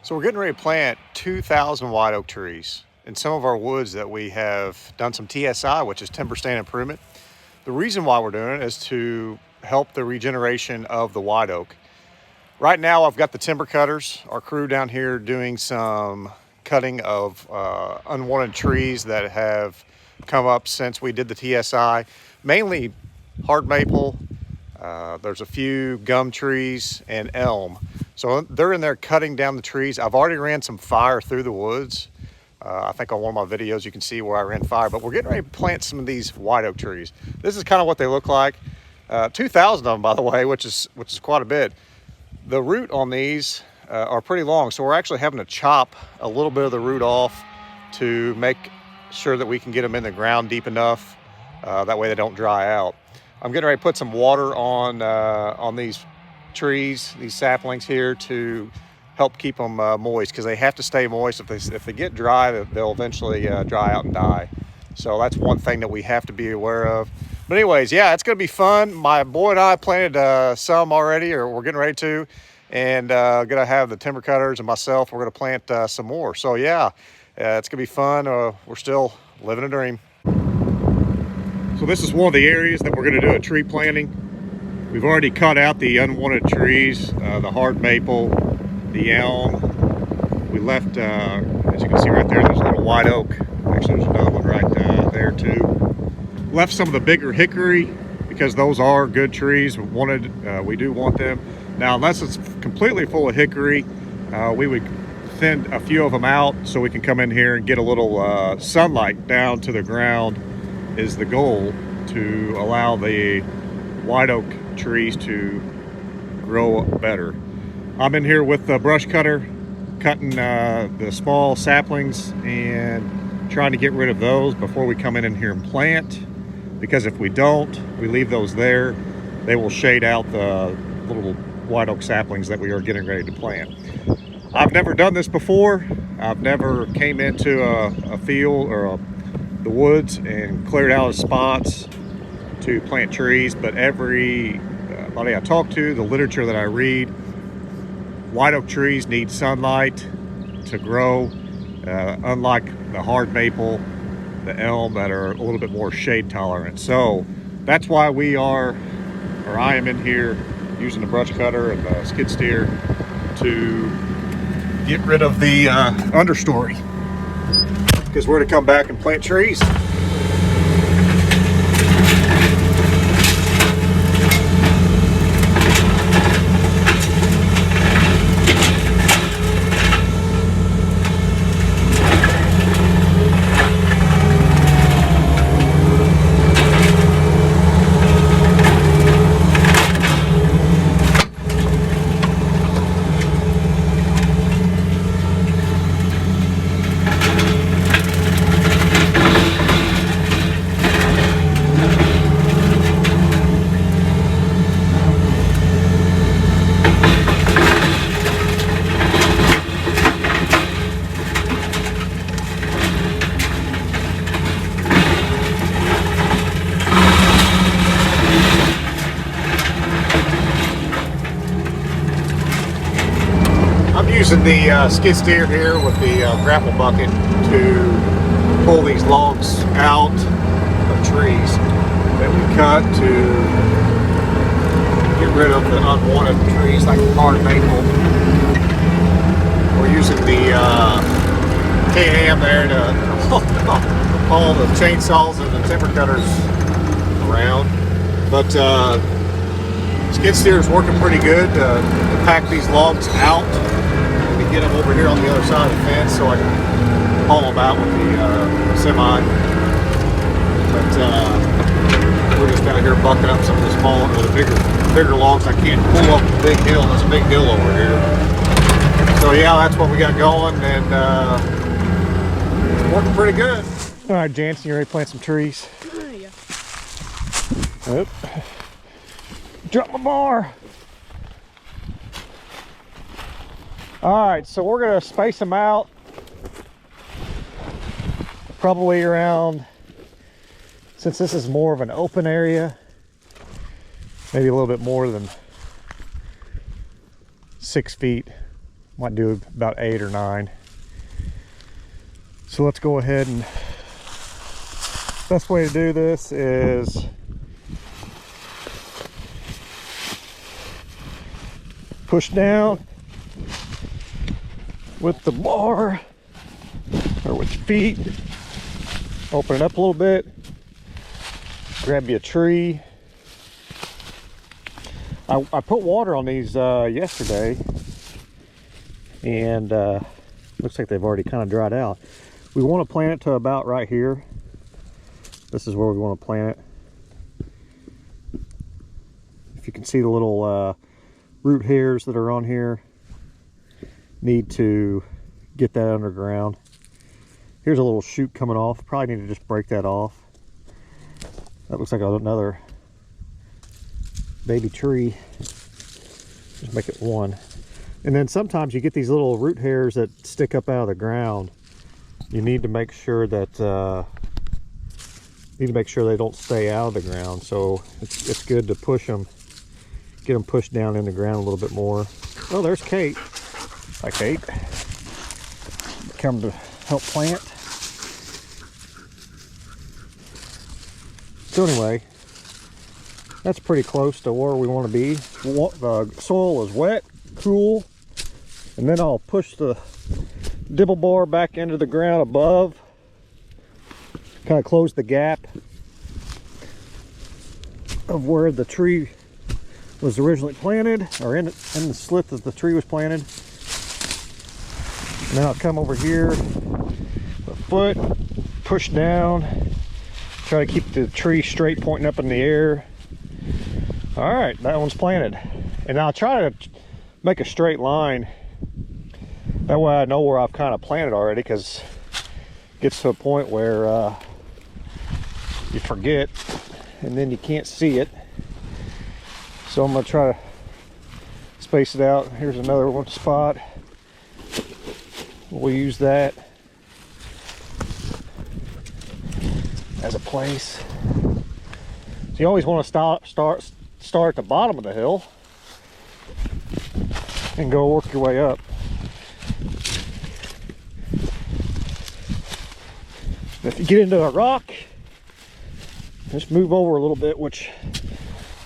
So we're getting ready to plant 2,000 white oak trees in some of our woods that we have done some TSI, which is timber stand improvement. The reason why we're doing it is to help the regeneration of the white oak. Right now I've got the timber cutters, our crew down here doing some cutting of unwanted trees that have come up since we did the TSI, mainly hard maple. There's a few gum trees and elm. So they're in there cutting down the trees. I've already ran some fire through the woods. I think on one of my videos you can see where I ran fire, but we're getting ready to plant some of these white oak trees. This is kind of what they look like. 2,000 of them, by the way, which is quite a bit. The root on these are pretty long, so we're actually having to chop a little bit of the root off to make sure that we can get them in the ground deep enough. That way they don't dry out. I'm getting ready to put some water on these trees, these saplings here, to help keep them moist, because they have to stay moist. If they get dry, they'll eventually dry out and die. So that's one thing that we have to be aware of. But anyways, yeah, it's going to be fun. My boy and I planted some already, or we're getting ready to, and going to have the timber cutters and myself, we're going to plant some more. So yeah, it's going to be fun. We're still living a dream. So this is one of the areas that we're going to do a tree planting. We've already cut out the unwanted trees, the hard maple, the elm. We left, as you can see right there, there's a little white oak. Actually, there's another one right there too. Left some of the bigger hickory because those are good trees. We do want them. Now, unless it's completely full of hickory, we would thin a few of them out so we can come in here and get a little sunlight down to the ground, is the goal, to allow the white oak trees to grow better. I'm in here with the brush cutter, cutting the small saplings and trying to get rid of those before we come in here and plant, because if we don't, we leave those there, they will shade out the little white oak saplings that we are getting ready to plant. I've never done this before. I've never came into a field or the woods and cleared out spots to plant trees, but everybody I talk to, the literature that I read, white oak trees need sunlight to grow, unlike the hard maple, the elm, that are a little bit more shade tolerant. So that's why I am in here using the brush cutter and the skid steer to get rid of the understory, because we're going to come back and plant trees. Using the skid steer here with the grapple bucket to pull these logs out of trees that we cut to get rid of the unwanted trees like the hard maple. We're using the K-Ham there to haul the chainsaws and the timber cutters around. But skid steer is working pretty good to pack these logs out, get them over here on the other side of the fence so I can haul them out with the semi. But we're just down here bucking up some of the small, the bigger logs. I can't pull up the big hill. There's a big hill over here. So yeah, that's what we got going, and it's working pretty good. All right, Jansen, you ready to plant some trees? Yeah. Oop. Drop my bar. All right, so we're gonna space them out probably around, since this is more of an open area, maybe a little bit more than 6 feet Might do about 8 or 9. So let's go ahead, and best way to do this is push down with the bar or with your feet, open it up a little bit, grab you a tree. I put water on these yesterday, and looks like they've already kind of dried out. We want to plant it to about right here. This is where we want to plant it. If you can see the little root hairs that are on here, need to get that underground. Here's a little shoot coming off. Probably need to just break that off. That looks like another baby tree. Just make it one. And then sometimes you get these little root hairs that stick up out of the ground. You need to make sure that they don't stay out of the ground. So it's good to push them, get them pushed down in the ground a little bit more. Oh, there's Kate. Hi, Kate. Come to help plant. So anyway, that's pretty close to where we want to be. The soil is wet, cool, and then I'll push the dibble bar back into the ground above, kind of close the gap of where the tree was originally planted, or in the slit that the tree was planted. And then I'll come over here, the foot, push down, try to keep the tree straight, pointing up in the air. All right, that one's planted. And I'll try to make a straight line. That way I know where I've kind of planted already, because it gets to a point where you forget and then you can't see it. So I'm gonna try to space it out. Here's another one spot. We'll use that as a place. So you always want to start at the bottom of the hill and go work your way up. If you get into a rock, just move over a little bit, which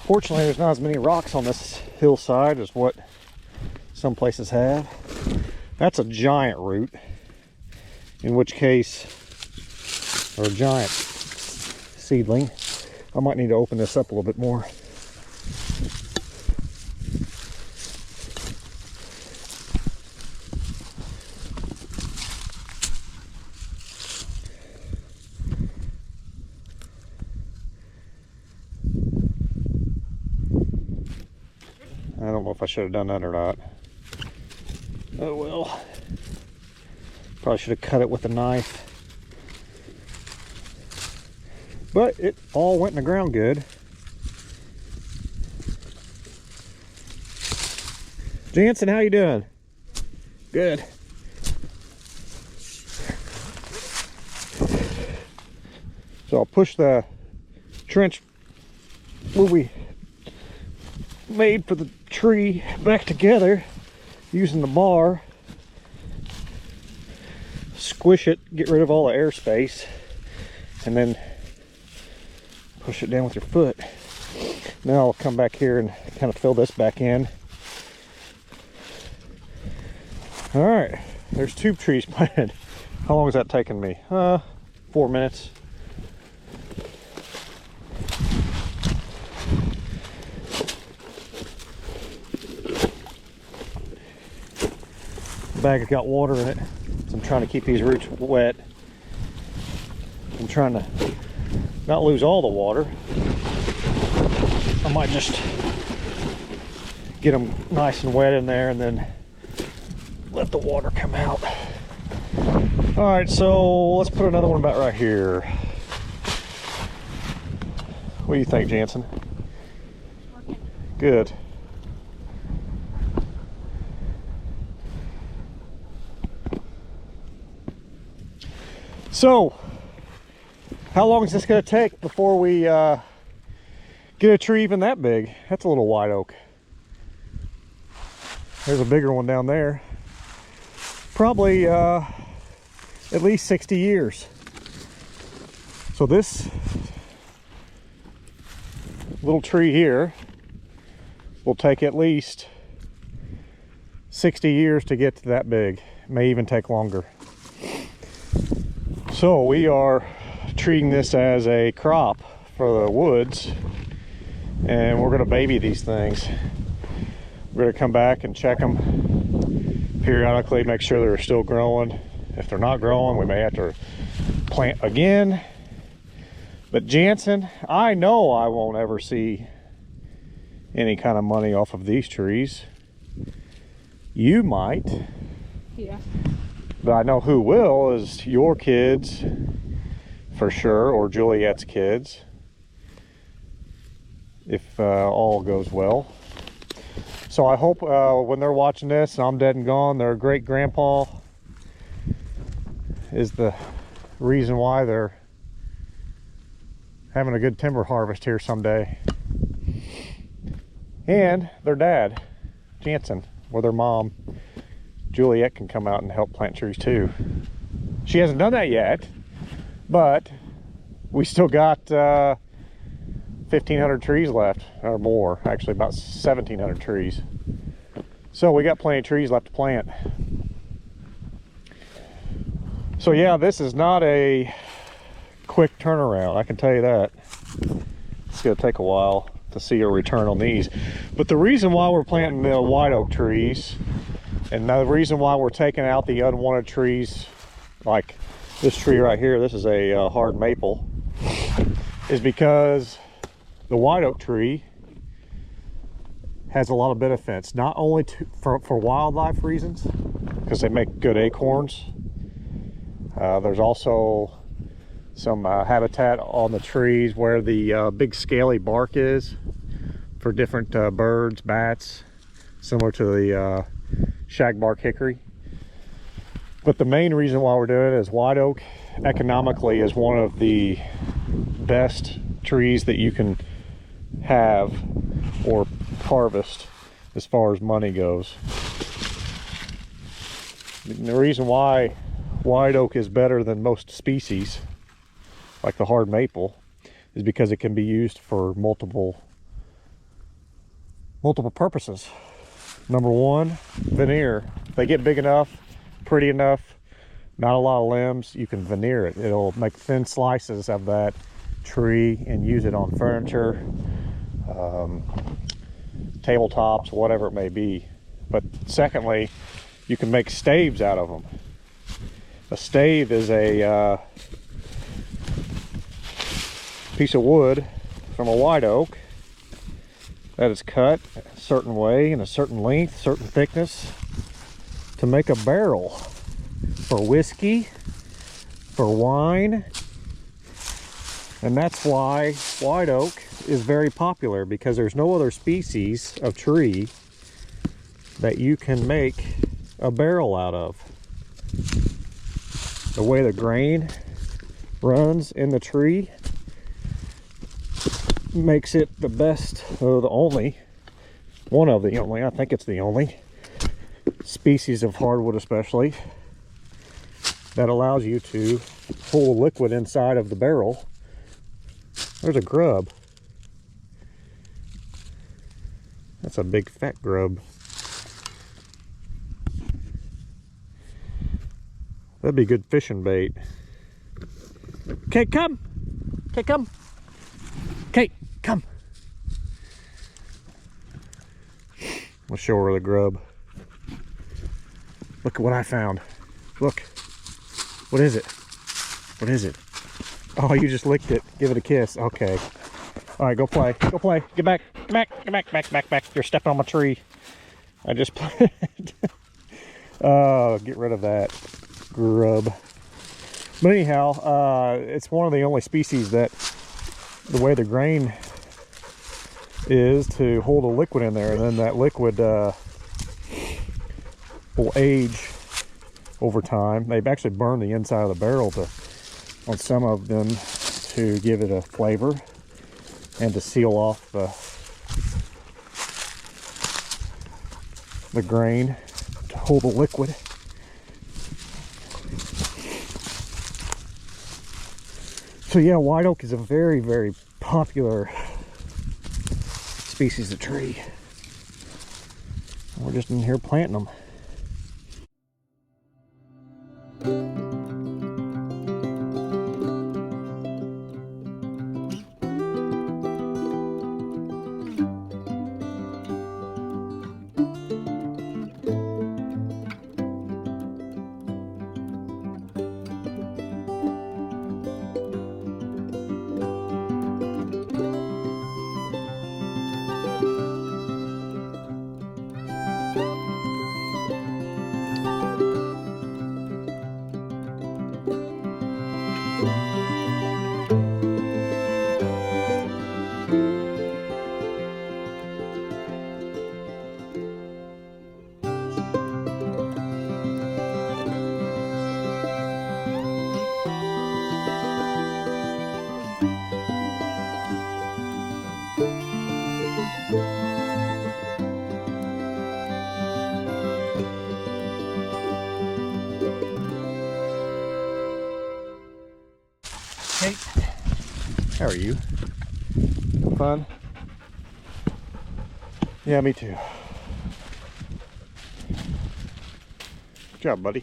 fortunately there's not as many rocks on this hillside as what some places have. That's a giant root, in which case, or a giant seedling. I might need to open this up a little bit more. I don't know if I should have done that or not. Oh well. Probably should have cut it with a knife. But it all went in the ground good. Jansen, how you doing? Good. So I'll push the trench where we made for the tree back together using the bar. Squish it, get rid of all the airspace, and then push it down with your foot. Now I'll come back here and kind of fill this back in. All right, there's 2 trees planted. How long has that taken me? 4 minutes. The bag has got water in it, so I'm trying to keep these roots wet. I'm trying to not lose all the water. I might just get them nice and wet in there and then let the water come out. All right, so let's put another one about right here. What do you think, Jansen? Working. Good. So, how long is this going to take before we get a tree even that big? That's a little white oak. There's a bigger one down there. probably at least 60 years. So this little tree here will take at least 60 years to get to that big. It may even take longer. So we are treating this as a crop for the woods, and we're going to baby these things. We're going to come back and check them periodically, make sure they're still growing. If they're not growing, we may have to plant again. But Jansen, I know I won't ever see any kind of money off of these trees. You might. Yeah. But I know who will is your kids, for sure, or Juliet's kids, if all goes well. So I hope when they're watching this and I'm dead and gone, their great grandpa is the reason why they're having a good timber harvest here someday. And their dad, Jansen, or their mom, Juliet, can come out and help plant trees too. She hasn't done that yet, but we still got 1,500 trees left, or more, actually about 1,700 trees. So we got plenty of trees left to plant. So yeah, this is not a quick turnaround, I can tell you that. It's gonna take a while to see a return on these. But the reason why we're planting the white oak trees, and the reason why we're taking out the unwanted trees, like this tree right here, this is a hard maple, is because the white oak tree has a lot of benefits, not only for wildlife reasons, because they make good acorns. There's also some habitat on the trees where the big scaly bark is for different birds, bats, similar to the shagbark hickory. But the main reason why we're doing it is white oak economically is one of the best trees that you can have or harvest as far as money goes. The reason why white oak is better than most species, like the hard maple, is because it can be used for multiple purposes. Number one, veneer. If they get big enough, pretty enough, not a lot of limbs, you can veneer it. It'll make thin slices of that tree and use it on furniture, tabletops, whatever it may be. But secondly, you can make staves out of them. A stave is a piece of wood from a white oak that is cut a certain way, in a certain length, certain thickness, to make a barrel for whiskey, for wine. And that's why white oak is very popular, because there's no other species of tree that you can make a barrel out of. The way the grain runs in the tree makes it the best, or the only, one of the only, I think it's the only species of hardwood especially, that allows you to hold a liquid inside of the barrel. There's a grub. That's a big fat grub. That'd be good fishing bait. Okay, come. Okay, come. Okay, come. We'll show her the grub. Look at what I found. Look. What is it? What is it? Oh, you just licked it. Give it a kiss. Okay. All right, go play. Go play. Get back. Get back. Get back. Back. Back. Back. You're stepping on my tree. I just played. Oh, get rid of that grub. But anyhow, it's one of the only species that the way the grain is to hold a liquid in there, and then that liquid will age over time. They've actually burned the inside of the barrel on some of them to give it a flavor and to seal off the grain, to hold the liquid. So yeah, white oak is a very, very popular species of tree. We're just in here planting them. Hey, how are you? Having fun? Yeah, me too. Good job, buddy.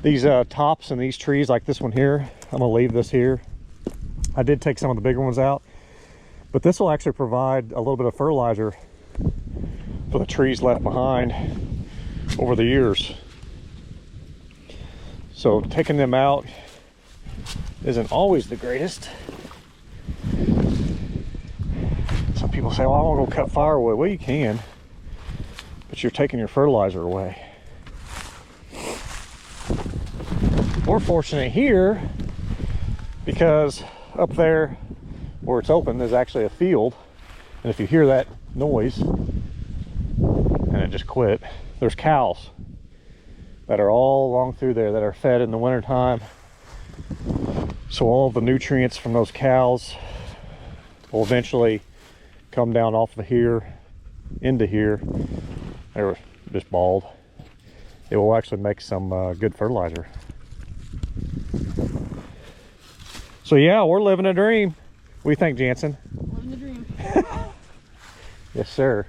These tops and these trees, like this one here, I'm gonna leave this here. I did take some of the bigger ones out, but this will actually provide a little bit of fertilizer for the trees left behind over the years. So taking them out isn't always the greatest. Some people say, well, I want to go cut firewood. Well, you can, but you're taking your fertilizer away. We're fortunate here because up there where it's open there's actually a field, and if you hear that noise, and it just quit, there's cows that are all along through there that are fed in the wintertime. So all the nutrients from those cows will eventually come down off of here into here. They were just bald. It will actually make some good fertilizer. So yeah, we're living a dream. What do you think, Jansen? Living the dream. Yes, sir.